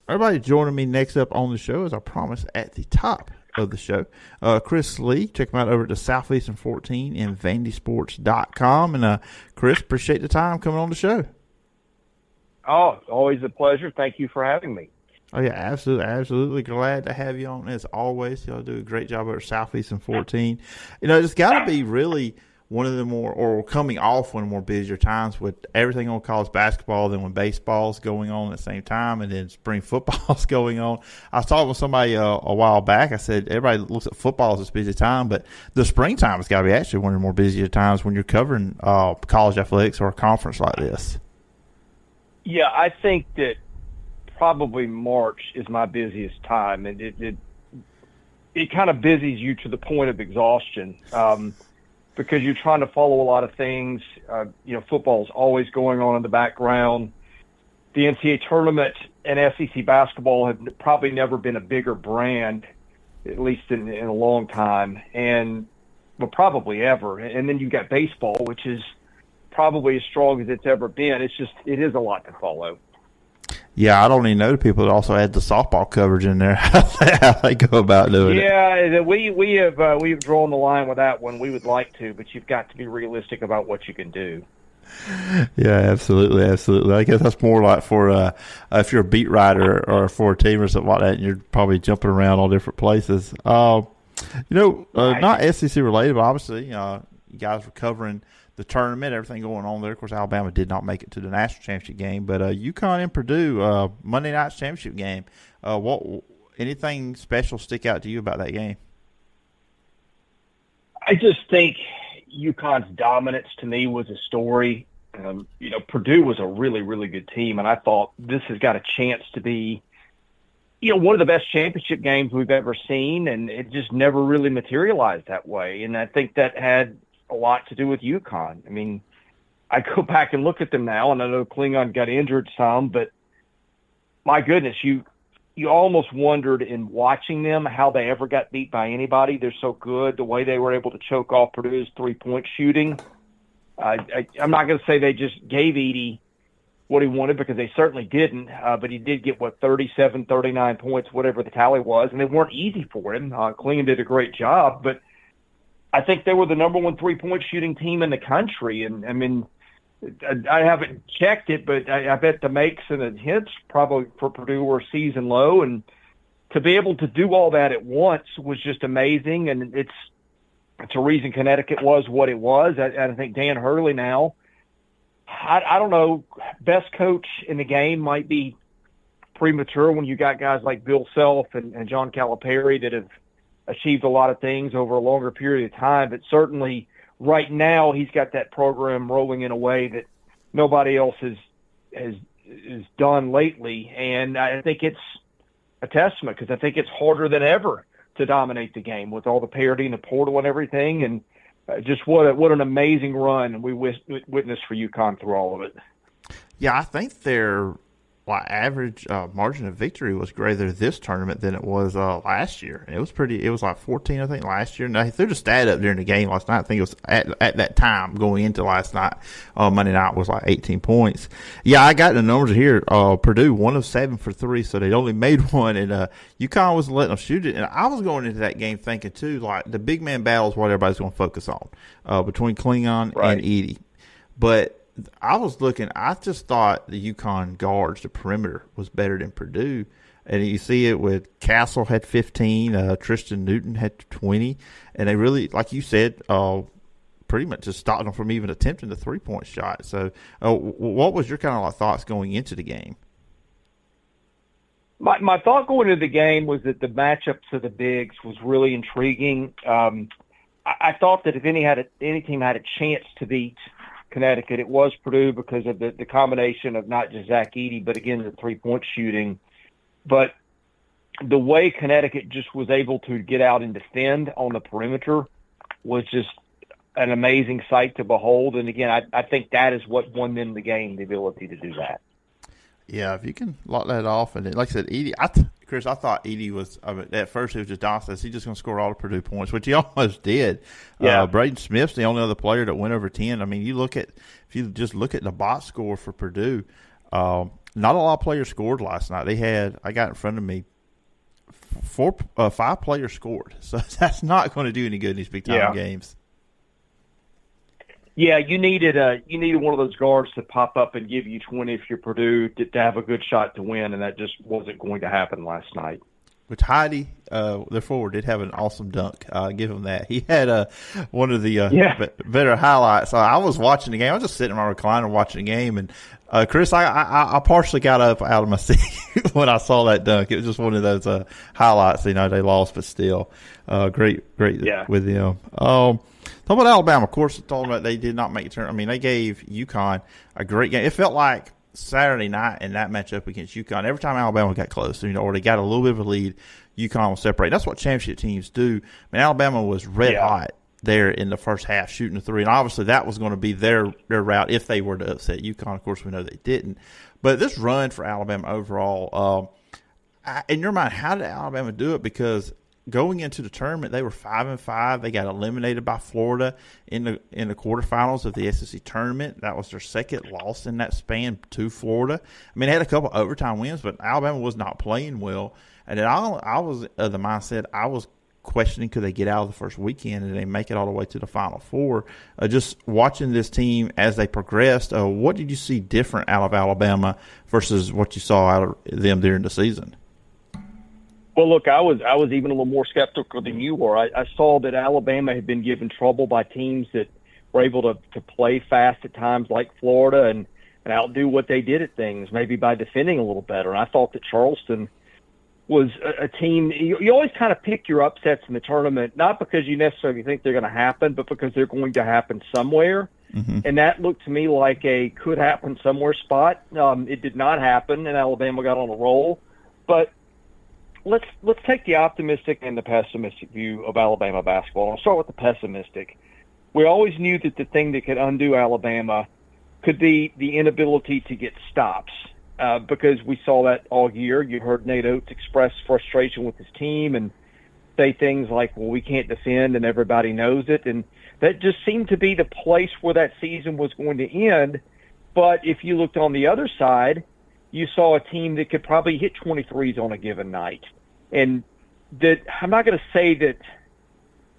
Everybody joining me next up on the show, as I promised at the top of the show, Chris Lee. Check him out over at the Southeastern 14 and VandySports.com. And Chris, appreciate the time coming on the show. Oh, always a pleasure. Thank you for having me. Oh, yeah, absolutely glad to have you on as always. Y'all do a great job over at Southeastern 14. It's got to be really one of the more, or coming off one of the more busier times with everything on college basketball, then when baseball's going on at the same time, and then spring football's going on. I was talking with somebody a while back. I said everybody looks at football as this busy time, but the springtime has got to be actually one of the more busier times when you're covering college athletics or a conference like this. Yeah, I think that probably March is my busiest time, and it kind of busies you to the point of exhaustion. Because you're trying to follow a lot of things. Football's always going on in the background. The NCAA tournament and SEC basketball have probably never been a bigger brand, at least in a long time, but probably ever. And then you've got baseball, which is probably as strong as it's ever been. It is a lot to follow. Yeah, I don't even know the people that also add the softball coverage in there. How they go about doing it. Yeah, we've drawn the line with that one. We would like to, but you've got to be realistic about what you can do. Yeah, absolutely. I guess that's more like for if you're a beat writer or for a team or something like that, and you're probably jumping around all different places. Not SEC related, but obviously, you guys were covering the tournament, everything going on there. Of course, Alabama did not make it to the national championship game, but UConn and Purdue, Monday night's championship game. Anything special stick out to you about that game? I just think UConn's dominance to me was a story. Purdue was a really, really good team, and I thought this has got a chance to be, one of the best championship games we've ever seen, and it just never really materialized that way. And I think that had a lot to do with UConn. I mean, I go back and look at them now, and I know Klingon got injured some, but my goodness, you almost wondered in watching them how they ever got beat by anybody. They're so good, the way they were able to choke off Purdue's three-point shooting. I'm not going to say they just gave Edey what he wanted, because they certainly didn't, but he did get, 37, 39 points, whatever the tally was, and they weren't easy for him. Klingon did a great job, but I think they were the number one three-point shooting team in the country. And, I mean, I haven't checked it, but I bet the makes and the hits probably for Purdue were season low. And to be able to do all that at once was just amazing. And it's a reason Connecticut was what it was. I think Dan Hurley now, I don't know, best coach in the game might be premature when you got guys like Bill Self and John Calipari that have achieved a lot of things over a longer period of time, but certainly right now he's got that program rolling in a way that nobody else has done lately. And I think it's a testament, because I think it's harder than ever to dominate the game with all the parity and the portal and everything. And just what an amazing run we witnessed for UConn through all of it. Yeah, I think their average margin of victory was greater this tournament than it was last year. It was like 14, I think, last year. Now, they're just stat up during the game last night. I think it was at that time going into last night. Monday night was like 18 points. Yeah, I got the numbers here. Purdue, 1 of 7 for 3, so they only made one, and UConn wasn't letting them shoot it. And I was going into that game thinking, too, like the big man battle is what everybody's going to focus on between Klingon and Edey. But I was looking, I just thought the UConn guards, the perimeter, was better than Purdue. And you see it with Castle had 15, Tristan Newton had 20. And they really, like you said, pretty much just stopped them from even attempting the three-point shot. So what was your kind of thoughts going into the game? My thought going into the game was that the matchups of the bigs was really intriguing. I thought that if any team had a chance to beat Connecticut, it was Purdue, because of the combination of not just Zach Edey, but again, the three-point shooting. But the way Connecticut just was able to get out and defend on the perimeter was just an amazing sight to behold. And again, I think that is what won them the game, the ability to do that. Yeah, if you can lock that off. And like I said, Edey, Chris, I thought Edey was, at first it was just Dawson. He's just going to score all the Purdue points, which he almost did. Yeah. Braden Smith's the only other player that went over 10. I mean, if you just look at the box score for Purdue, not a lot of players scored last night. I got in front of me, 5 players scored. So that's not going to do any good in these big-time games. Yeah, you needed one of those guards to pop up and give you 20 if you're Purdue to have a good shot to win, and that just wasn't going to happen last night. Which Heidi, their forward, did have an awesome dunk. I'll give him that. He had one of the better highlights. I was watching the game. I was just sitting in my recliner watching the game, and Chris, I partially got up out of my seat when I saw that dunk. It was just one of those highlights. They lost, but still, great with them. Talking about Alabama, of course, talking about they did not make a turn. I mean, they gave UConn a great game. It felt like Saturday night in that matchup against UConn, every time Alabama got close, or they got a little bit of a lead, UConn will separate. That's what championship teams do. I mean, Alabama was red hot there in the first half shooting the three, and obviously that was going to be their route if they were to upset UConn. Of course, we know they didn't. But this run for Alabama overall, in your mind, how did Alabama do it? Because going into the tournament, they were 5-5. They got eliminated by Florida in the quarterfinals of the SEC tournament. That was their second loss in that span to Florida. I mean, they had a couple overtime wins, but Alabama was not playing well. And then I was of the mindset I was questioning, could they get out of the first weekend and they make it all the way to the Final Four? Just watching this team as they progressed, what did you see different out of Alabama versus what you saw out of them during the season? Well, look, I was even a little more skeptical than you were. I saw that Alabama had been given trouble by teams that were able to play fast at times, like Florida, and outdo what they did at things, maybe by defending a little better. And I thought that Charleston was a team. You always kind of pick your upsets in the tournament, not because you necessarily think they're going to happen, but because they're going to happen somewhere. Mm-hmm. And that looked to me like a could happen somewhere spot. It did not happen, and Alabama got on a roll. But let's take the optimistic and the pessimistic view of Alabama basketball. I'll start with the pessimistic. We always knew that the thing that could undo Alabama could be the inability to get stops, because we saw that all year. You heard Nate Oates express frustration with his team and say things like, well, we can't defend and everybody knows it. And that just seemed to be the place where that season was going to end. But if you looked on the other side, you saw a team that could probably hit 23s on a given night. And that I'm not going to say that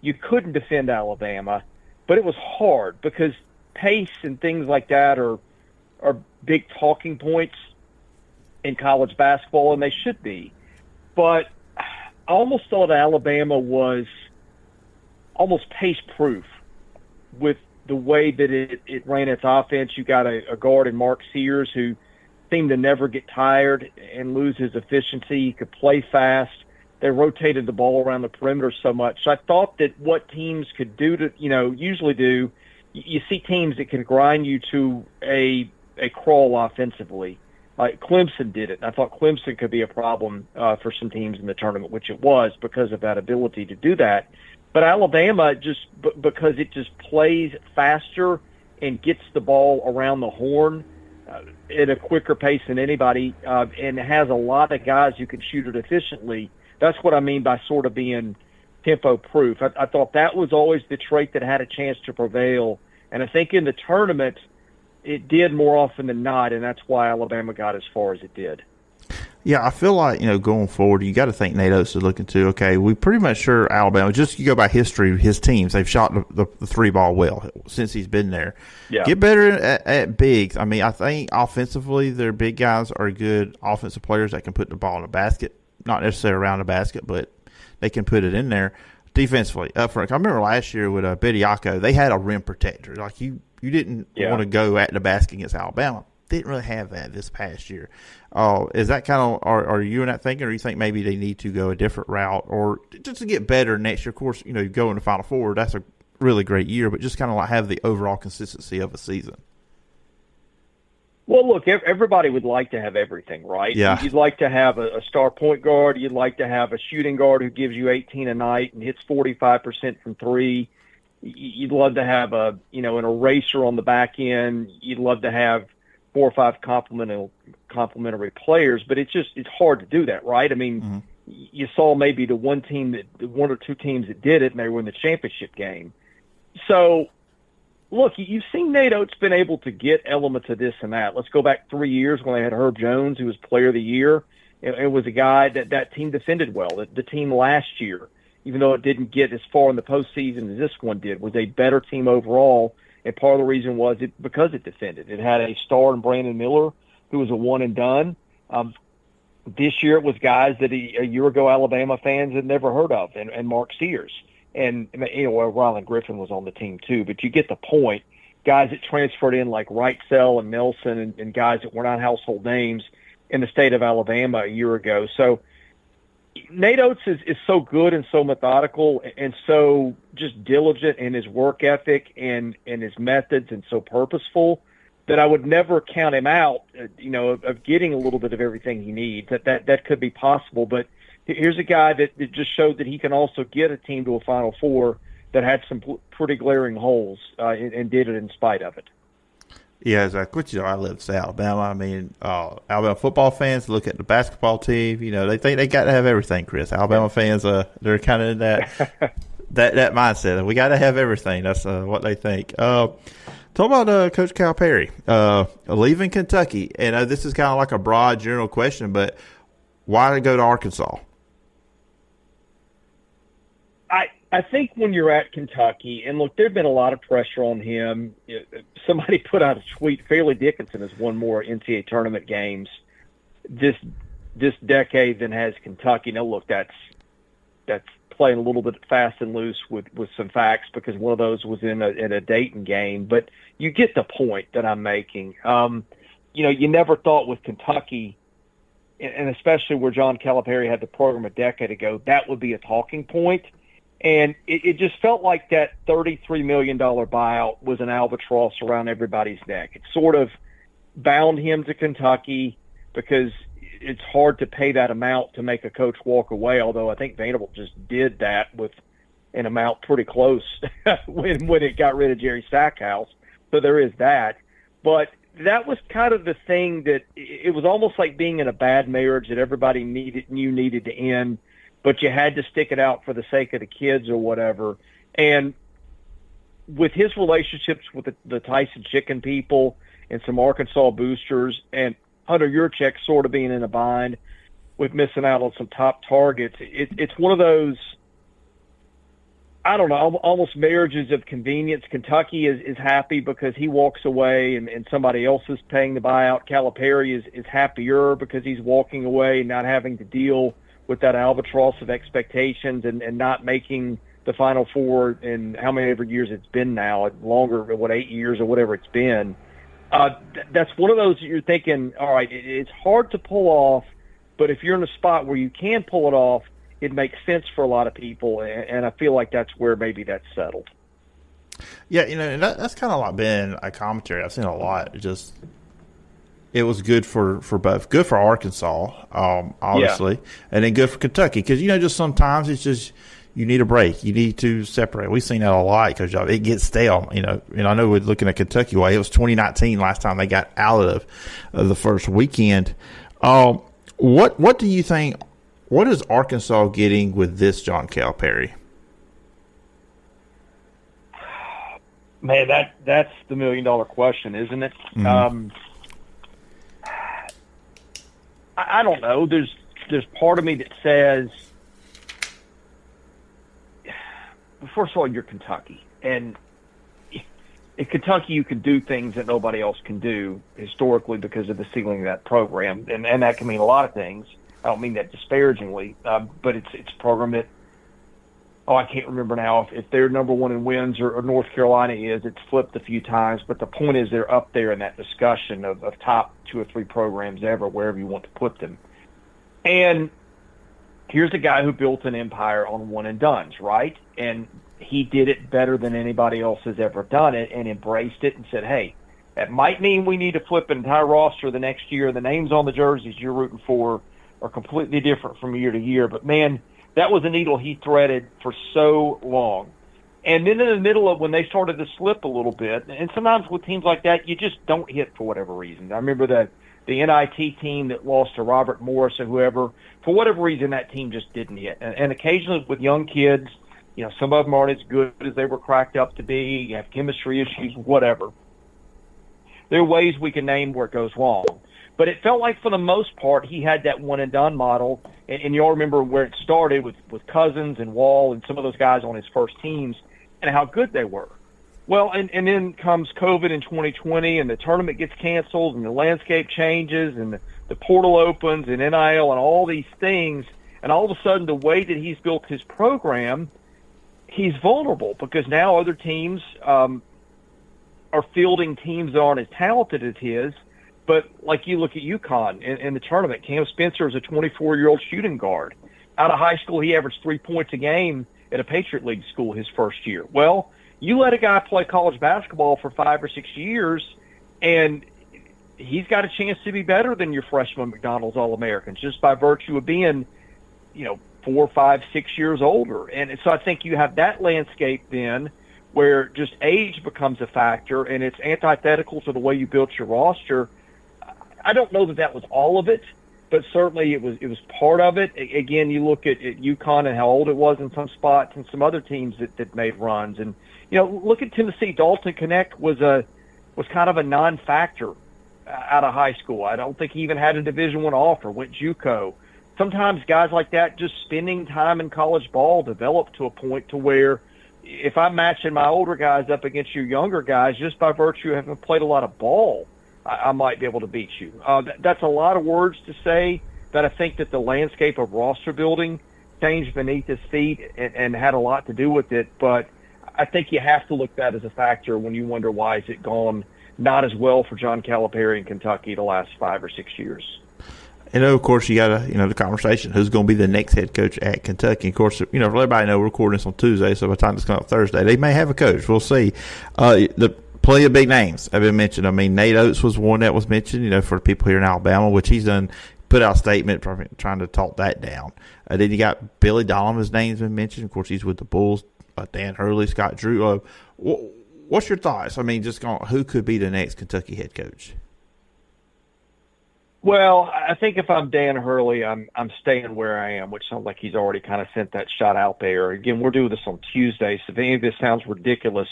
you couldn't defend Alabama, but it was hard because pace and things like that are big talking points in college basketball, and they should be. But I almost thought Alabama was almost pace-proof with the way that it ran its offense. You got a guard in Mark Sears who seemed to never get tired and lose his efficiency. He could play fast. They rotated the ball around the perimeter so much. So I thought that what teams could do usually do, you see teams that can grind you to a crawl offensively. Like Clemson did it. I thought Clemson could be a problem for some teams in the tournament, which it was because of that ability to do that. But Alabama, just because it just plays faster and gets the ball around the horn at a quicker pace than anybody, and has a lot of guys who can shoot it efficiently. That's what I mean by sort of being tempo-proof. I thought that was always the trait that had a chance to prevail. And I think in the tournament, it did more often than not, and that's why Alabama got as far as it did. Yeah, I feel like, going forward, you got to think Nate Oates is looking to, okay, we pretty much sure Alabama, just you go by history, his teams, they've shot the three ball well since he's been there. Yeah. Get better at bigs. I mean, I think offensively, their big guys are good offensive players that can put the ball in the basket, not necessarily around the basket, but they can put it in there. Defensively, up front, I remember last year with Bediako, they had a rim protector. Like you didn't want to go at the basket against Alabama. Didn't really have that this past year. Is that kind of are you in that thinking, or you think maybe they need to go a different route, or just to get better next year? Of course, you go in the Final Four. That's a really great year, but just kind of like have the overall consistency of a season. Well, look, everybody would like to have everything, right? Yeah. You'd like to have a star point guard. You'd like to have a shooting guard who gives you 18 a night and hits 45% from three. You'd love to have an eraser on the back end. You'd love to have 4 or 5 complementary players, but it's hard to do that, right? I mean, You saw maybe the one or two teams that did it, and they were in the championship game. So look, you've seen Nate Oates been able to get elements of this and that. Let's go back 3 years when they had Herb Jones, who was Player of the Year. It was a guy that team defended well. The team last year, even though it didn't get as far in the postseason as this one did, was a better team overall. And part of the reason was because it defended. It had a star in Brandon Miller, who was a one and done. This year it was guys that a year ago Alabama fans had never heard of, and Mark Sears. And, Ryland Griffin was on the team too. But you get the point. Guys that transferred in like Wrightsell and Nelson and guys that were not household names in the state of Alabama a year ago. So Nate Oates is so good and so methodical and so just diligent in his work ethic and his methods and so purposeful that I would never count him out, of getting a little bit of everything he needs. That could be possible. But here's a guy that just showed that he can also get a team to a Final Four that had some pretty glaring holes and did it in spite of it. Yeah, exactly. I live in Alabama. I mean, Alabama football fans look at the basketball team. They think they got to have everything, Chris. Alabama fans, they're kind of in that mindset. We got to have everything. That's what they think. Talk about Coach Calipari leaving Kentucky. And this is kind of like a broad, general question, but why to go to Arkansas? I think when you're at Kentucky, and look, there's been a lot of pressure on him. Somebody put out a tweet, Fairleigh Dickinson has won more NCAA tournament games this decade than has Kentucky. Now, look, that's playing a little bit fast and loose with some facts because one of those was in a Dayton game. But you get the point that I'm making. You never thought with Kentucky, and especially where John Calipari had the program a decade ago, that would be a talking point. And it just felt like that $33 million buyout was an albatross around everybody's neck. It sort of bound him to Kentucky because it's hard to pay that amount to make a coach walk away, although I think Vanderbilt just did that with an amount pretty close when it got rid of Jerry Stackhouse. So there is that. But that was kind of the thing that it was almost like being in a bad marriage that everybody knew needed to end, but you had to stick it out for the sake of the kids or whatever. And with his relationships with the Tyson Chicken people and some Arkansas boosters and Hunter Yurchek sort of being in a bind with missing out on some top targets, it's one of those, I don't know, almost marriages of convenience. Kentucky is happy because he walks away and somebody else is paying the buyout. Calipari is happier because he's walking away and not having to deal with that albatross of expectations and not making the Final Four in how many ever years it's been now, longer, 8 years or whatever it's been. That's one of those that you're thinking, all right, it's hard to pull off, but if you're in a spot where you can pull it off, it makes sense for a lot of people, and I feel like that's where maybe that's settled. Yeah, and that's kind of like been a commentary. I've seen a lot. It was good for both. Good for Arkansas, obviously, and then good for Kentucky because, just sometimes it's just you need a break. You need to separate. We've seen that a lot because it gets stale. And I know we're looking at Kentucky. It was 2019 last time they got out of the first weekend. What do you think? What is Arkansas getting with this John Calipari? Man, that's the $1 million question, isn't it? Mm-hmm. I don't know. There's part of me that says, first of all, you're Kentucky, and in Kentucky you can do things that nobody else can do historically because of the ceiling of that program, and that can mean a lot of things. I don't mean that disparagingly, but it's a program that, I can't remember now if they're number one in wins or North Carolina is. It's flipped a few times, but the point is they're up there in that discussion of top 2 or 3 programs ever, wherever you want to put them. And here's a guy who built an empire on one and dones, right? And he did it better than anybody else has ever done it and embraced it and said, hey, that might mean we need to flip an entire roster the next year. The names on the jerseys you're rooting for are completely different from year to year. But, man, that was a needle he threaded for so long. And then in the middle of when they started to slip a little bit, and sometimes with teams like that, you just don't hit for whatever reason. I remember the NIT team that lost to Robert Morris or whoever. For whatever reason, that team just didn't hit. And occasionally with young kids, some of them aren't as good as they were cracked up to be. You have chemistry issues, whatever. There are ways we can name where it goes wrong. But it felt like for the most part he had that one-and-done model. And you all remember where it started with Cousins and Wall and some of those guys on his first teams and how good they were. Well, and then comes COVID in 2020, and the tournament gets canceled, and the landscape changes, and the portal opens, and NIL, and all these things. And all of a sudden, the way that he's built his program, he's vulnerable because now other teams are fielding teams that aren't as talented as his. But like you look at UConn in the tournament, Cam Spencer is a 24-year-old shooting guard. Out of high school, he averaged 3 points a game at a Patriot League school his first year. Well, you let a guy play college basketball for 5 or 6 years, and he's got a chance to be better than your freshman McDonald's All-Americans just by virtue of being, 4, 5, 6 years older. And so I think you have that landscape then where just age becomes a factor, and it's antithetical to the way you built your roster. I don't know that was all of it, but certainly it was part of it. Again, you look at UConn and how old it was in some spots and some other teams that made runs. And, look at Tennessee. Dalton Connect was kind of a non-factor out of high school. I don't think he even had a Division I offer, went JUCO. Sometimes guys like that, just spending time in college ball, develop to a point to where if I'm matching my older guys up against your younger guys, just by virtue of having played a lot of ball, I might be able to beat you. That's a lot of words to say, but I think that the landscape of roster building changed beneath his feet and had a lot to do with it. But I think you have to look at that as a factor when you wonder why has it gone not as well for John Calipari in Kentucky the last 5 or 6 years. And of course, you got the conversation, who's going to be the next head coach at Kentucky. Of course, for everybody know we're recording this on Tuesday, so by the time it's coming up Thursday, they may have a coach. We'll see. Plenty of big names have been mentioned. I mean, Nate Oates was one that was mentioned, for people here in Alabama, which he's put out a statement trying to talk that down. Then you got Billy Donovan's name's been mentioned. Of course, he's with the Bulls. Dan Hurley, Scott Drew. What's your thoughts? I mean, who could be the next Kentucky head coach? Well, I think if I'm Dan Hurley, I'm staying where I am, which sounds like he's already kind of sent that shot out there. Again, we're doing this on Tuesday, so if any of this sounds ridiculous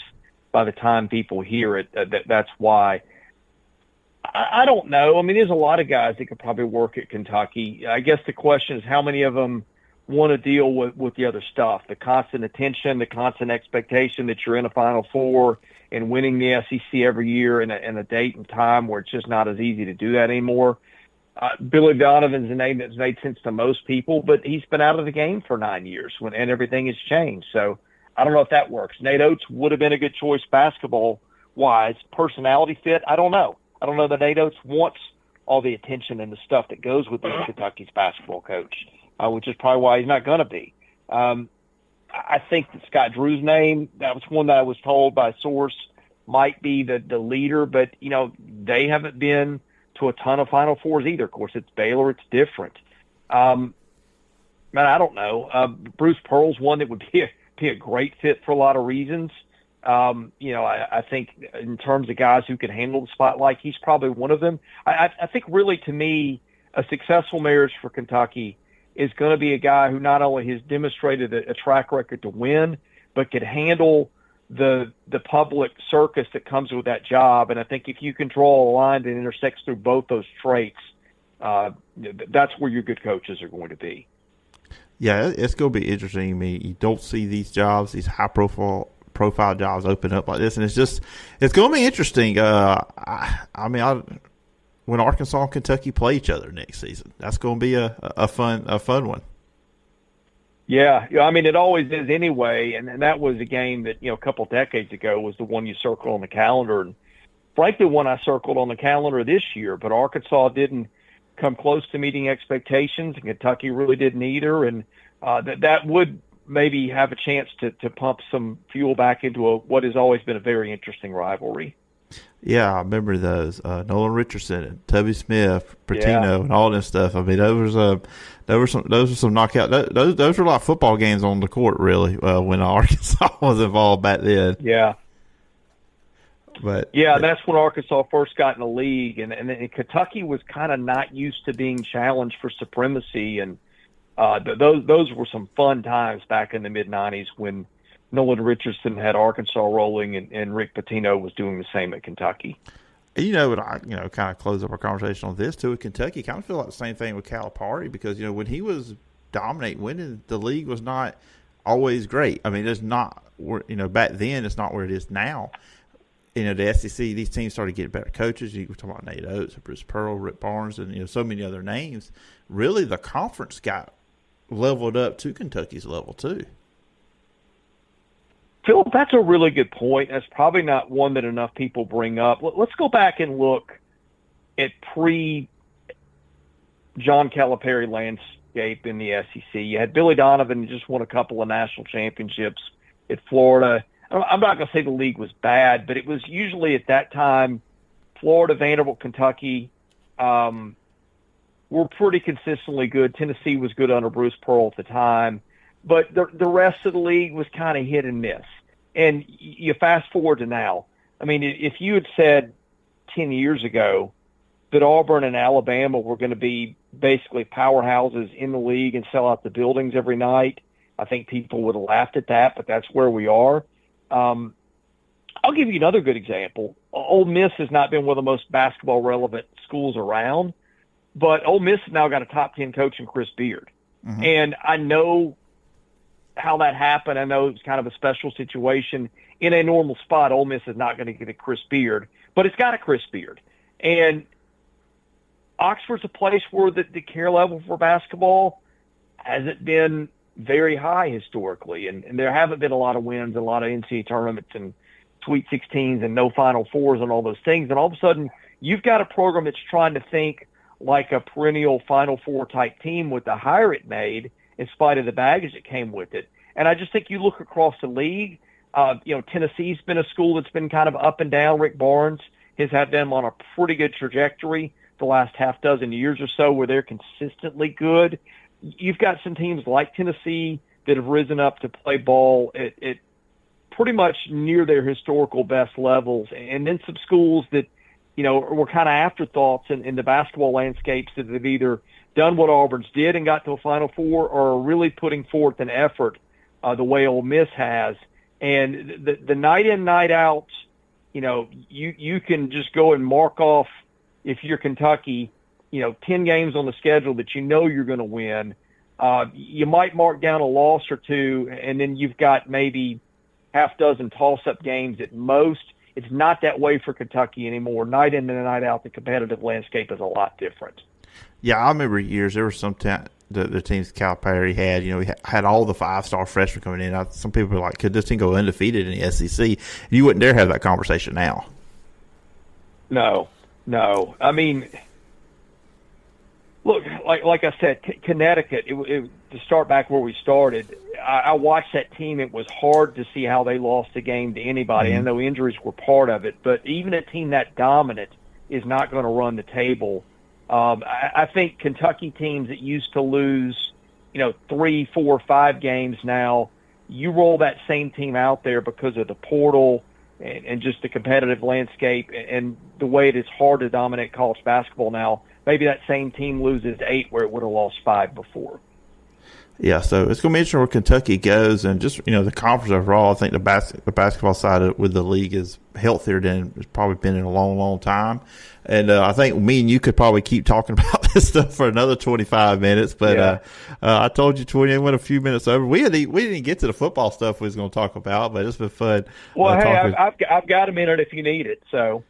by the time people hear it, that's why. I don't know. I mean, there's a lot of guys that could probably work at Kentucky. I guess the question is how many of them want to deal with the other stuff, the constant attention, the constant expectation that you're in a Final Four and winning the SEC every year in a date and time where it's just not as easy to do that anymore. Billy Donovan's a name that's made sense to most people, but he's been out of the game for 9 years and everything has changed. So I don't know if that works. Nate Oates would have been a good choice basketball-wise. Personality fit, I don't know. I don't know that Nate Oates wants all the attention and the stuff that goes with being Kentucky's basketball coach, which is probably why he's not going to be. I think that Scott Drew's name, that was one that I was told by a source, might be the leader, but, they haven't been to a ton of Final Fours either. Of course, it's Baylor. It's different. Man, I don't know. Bruce Pearl's one that would be a great fit for a lot of reasons. I think in terms of guys who can handle the spotlight, he's probably one of them. I think really, to me, a successful marriage for Kentucky is going to be a guy who not only has demonstrated a track record to win, but could handle the public circus that comes with that job. And I think if you can draw a line that intersects through both those traits, that's where your good coaches are going to be. Yeah, it's going to be interesting. I mean, you don't see these jobs, these high profile jobs open up like this, and it's going to be interesting. When Arkansas and Kentucky play each other next season, that's going to be a fun one. Yeah, I mean, it always is anyway, and that was a game that, a couple of decades ago was the one you circled on the calendar, and frankly, one I circled on the calendar this year, but Arkansas didn't come close to meeting expectations, and Kentucky really didn't either, and that would maybe have a chance to pump some fuel back into what has always been a very interesting rivalry. Yeah, I remember those. Nolan Richardson and Tubby Smith, Patino, and all this stuff. I mean, those were some knockout. Those were like football games on the court, really, when Arkansas was involved back then. Yeah. But that's when Arkansas first got in the league, and Kentucky was kind of not used to being challenged for supremacy, and Those were some fun times back in the mid-'90s when Nolan Richardson had Arkansas rolling and Rick Pitino was doing the same at Kentucky. What I kind of close up our conversation on this too with Kentucky. Kind of feel like the same thing with Calipari because when he was dominating, winning, the league was not always great. I mean, it's not back then. It's not where it is now. The SEC, these teams started getting better coaches. You were talking about Nate Oates, Bruce Pearl, Rick Barnes, and so many other names. Really, the conference got leveled up to Kentucky's level too. Phil, that's a really good point. That's probably not one that enough people bring up. Let's go back and look at pre-John Calipari landscape in the SEC. You had Billy Donovan, who just won a couple of national championships at Florida. I'm not going to say the league was bad, but it was usually at that time Florida, Vanderbilt, Kentucky were pretty consistently good. Tennessee was good under Bruce Pearl at the time. But the rest of the league was kind of hit and miss. And you fast forward to now. I mean, if you had said 10 years ago that Auburn and Alabama were going to be basically powerhouses in the league and sell out the buildings every night, I think people would have laughed at that, but that's where we are. I'll give you another good example. Ole Miss has not been one of the most basketball-relevant schools around, but Ole Miss has now got a top 10 coach in Chris Beard. Mm-hmm. And I know how that happened. I know it's kind of a special situation. In a normal spot, Ole Miss is not going to get a Chris Beard, but it's got a Chris Beard. And Oxford's a place where the care level for basketball hasn't been very high historically, and there haven't been a lot of wins, a lot of NCAA tournaments and Sweet 16s and no Final Fours and all those things. And all of a sudden, you've got a program that's trying to think like a perennial Final Four type team with the hire it made, in spite of the baggage that came with it. And I just think you look across the league, Tennessee's been a school that's been kind of up and down. Rick Barnes has had them on a pretty good trajectory the last half dozen years or so where they're consistently good. You've got some teams like Tennessee that have risen up to play ball at pretty much near their historical best levels. And then some schools that, were kind of afterthoughts in the basketball landscapes that have either done what Auburn's did and got to a Final Four or are really putting forth an effort the way Ole Miss has. And the night in, night out, you can just go and mark off, if you're Kentucky, 10 games on the schedule that you're going to win. You might mark down a loss or two, and then you've got maybe half dozen toss-up games at most. It's not that way for Kentucky anymore. Night in and night out, the competitive landscape is a lot different. Yeah, I remember years there were some the teams Calipari had. He had all the 5-star freshmen coming in. Some people were like, could this team go undefeated in the SEC? You wouldn't dare have that conversation now. No. I mean, look, like I said, Connecticut, to start back where we started, I watched that team. It was hard to see how they lost a game to anybody. Mm-hmm. I know injuries were part of it, but even a team that dominant is not going to run the table. I think Kentucky teams that used to lose, 3, 4, 5 games now, you roll that same team out there because of the portal and just the competitive landscape and the way it is hard to dominate college basketball now. Maybe that same team loses 8 where it would have lost 5 before. Yeah, so it's going to be interesting where Kentucky goes, and just the conference overall. I think the basketball side with the league is healthier than it's probably been in a long, long time. And I think me and you could probably keep talking about this stuff for another 25 minutes. But yeah. I told you 20 went a few minutes over. We didn't get to the football stuff we was going to talk about, but it's been fun. Well, hey, I've got a minute if you need it. So.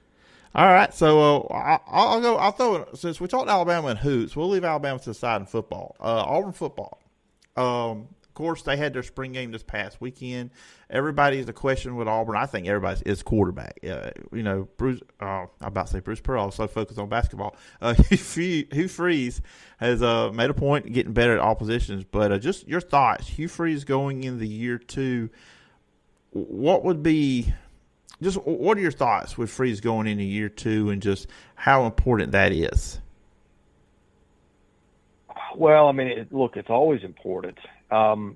All right, so I'll go. I'll throw it, since we talked Alabama and hoops. We'll leave Alabama to the side in football. Auburn football. Of course, they had their spring game this past weekend. Everybody's a question with Auburn. I think everybody is quarterback. Bruce. I'm about to say Bruce Pearl. Also focused on basketball. Hugh Freeze has made a point of getting better at all positions. But just your thoughts, Hugh Freeze going in the year 2. What would be? Just what are your thoughts with Freeze going into year 2 and just how important that is? Well, I mean, it's always important. Auburn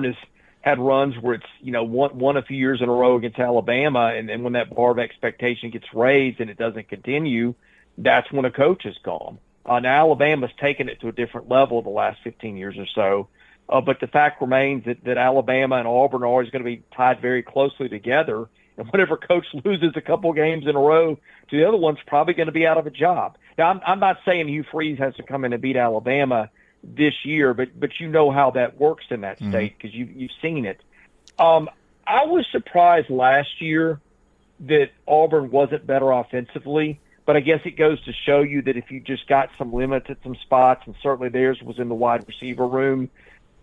has had runs where it's, won a few years in a row against Alabama, and then when that bar of expectation gets raised and it doesn't continue, that's when a coach is gone. Now Alabama's taken it to a different level the last 15 years or so. But the fact remains that Alabama and Auburn are always going to be tied very closely together. And whenever coach loses a couple games in a row to the other one's probably going to be out of a job. Now, I'm not saying Hugh Freeze has to come in and beat Alabama this year, but you know how that works in that state because you've seen it. I was surprised last year that Auburn wasn't better offensively, but I guess it goes to show you that if you just got some limits at some spots, and certainly theirs was in the wide receiver room,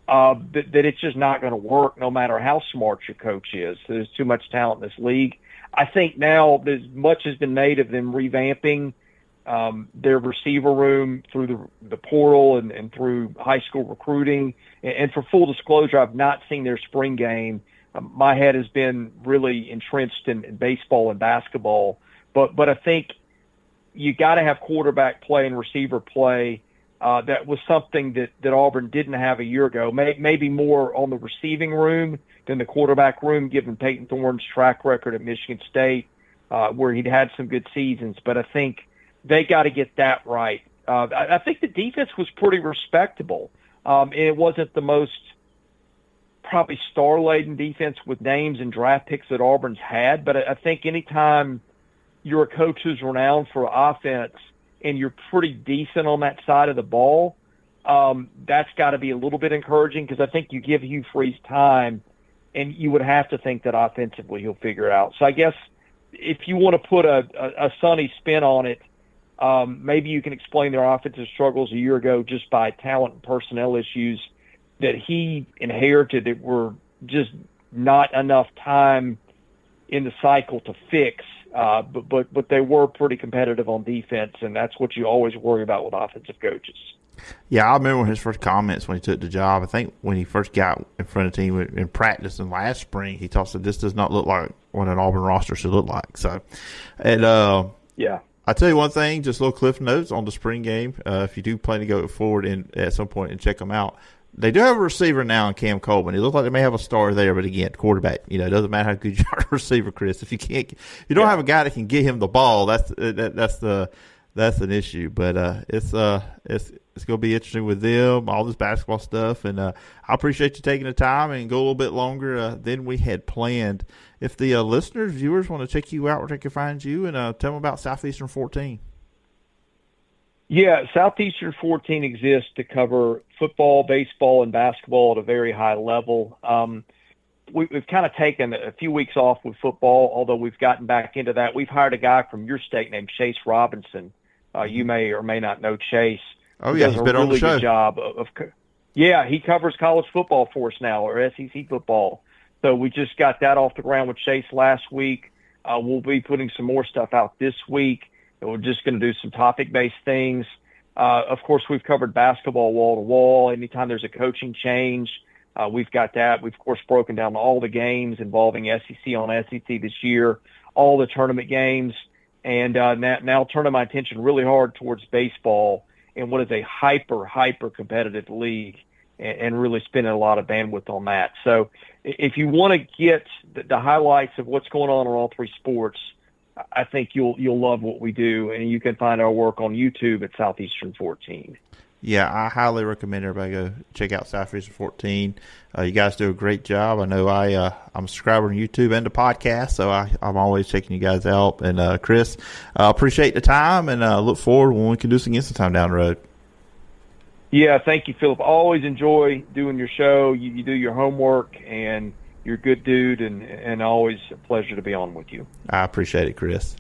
that it's just not going to work no matter how smart your coach is. There's too much talent in this league. I think now as much has been made of them revamping their receiver room through the portal and through high school recruiting. And for full disclosure, I've not seen their spring game. My head has been really entrenched in baseball and basketball. But I think you got to have quarterback play and receiver play. That was something that Auburn didn't have a year ago, maybe more on the receiving room than the quarterback room, given Peyton Thorne's track record at Michigan State, where he'd had some good seasons. But I think they got to get that right. I think the defense was pretty respectable. It wasn't the most probably star-laden defense with names and draft picks that Auburn's had, but I think anytime you're a coach who's renowned for offense and you're pretty decent on that side of the ball, that's got to be a little bit encouraging because I think you give Hugh Freeze time, and you would have to think that offensively he'll figure it out. So I guess if you want to put a sunny spin on it, maybe you can explain their offensive struggles a year ago just by talent and personnel issues that he inherited that were just not enough time in the cycle to fix. But they were pretty competitive on defense, and that's what you always worry about with offensive coaches. Yeah, I remember his first comments when he took the job. I think when he first got in front of the team in practice in last spring, he told us that this does not look like what an Auburn roster should look like. So, and yeah. I tell you one thing, just little cliff notes on the spring game. If you do plan to go forward at some point and check them out, they do have a receiver now in Cam Coleman. It looks like they may have a star there, but again, quarterback. It doesn't matter how good you are a receiver, Chris. If you don't have a guy that can get him the ball, that's an issue. But it's going to be interesting with them, all this basketball stuff, and I appreciate you taking the time and go a little bit longer than we had planned. If the listeners, viewers want to check you out, where they can find you, and tell them about Southeastern 14. Yeah, Southeastern 14 exists to cover football, baseball, and basketball at a very high level. We've kind of taken a few weeks off with football, although we've gotten back into that. We've hired a guy from your state named Chase Robinson. You may or may not know Chase. Oh, yeah, he's been on the show. Good job yeah, he covers college football for us now, or SEC football. So we just got that off the ground with Chase last week. We'll be putting some more stuff out this week. We're just going to do some topic-based things. Of course, we've covered basketball wall-to-wall. Anytime there's a coaching change, we've got that. We've, of course, broken down all the games involving SEC on SEC this year, all the tournament games, and now turning my attention really hard towards baseball in what is a hyper-competitive league and really spending a lot of bandwidth on that. So if you want to get the highlights of what's going on in all three sports, I think you'll love what we do, and you can find our work on YouTube at Southeastern 14. Yeah, I highly recommend everybody go check out Southeastern 14. You guys do a great job. I know I'm a subscriber on YouTube and the podcast, so I'm always checking you guys out. And Chris, I appreciate the time, and look forward when we can do this again sometime down the road. Yeah, thank you, Phillip. Always enjoy doing your show. You do your homework, and you're a good dude, and always a pleasure to be on with you. I appreciate it, Chris.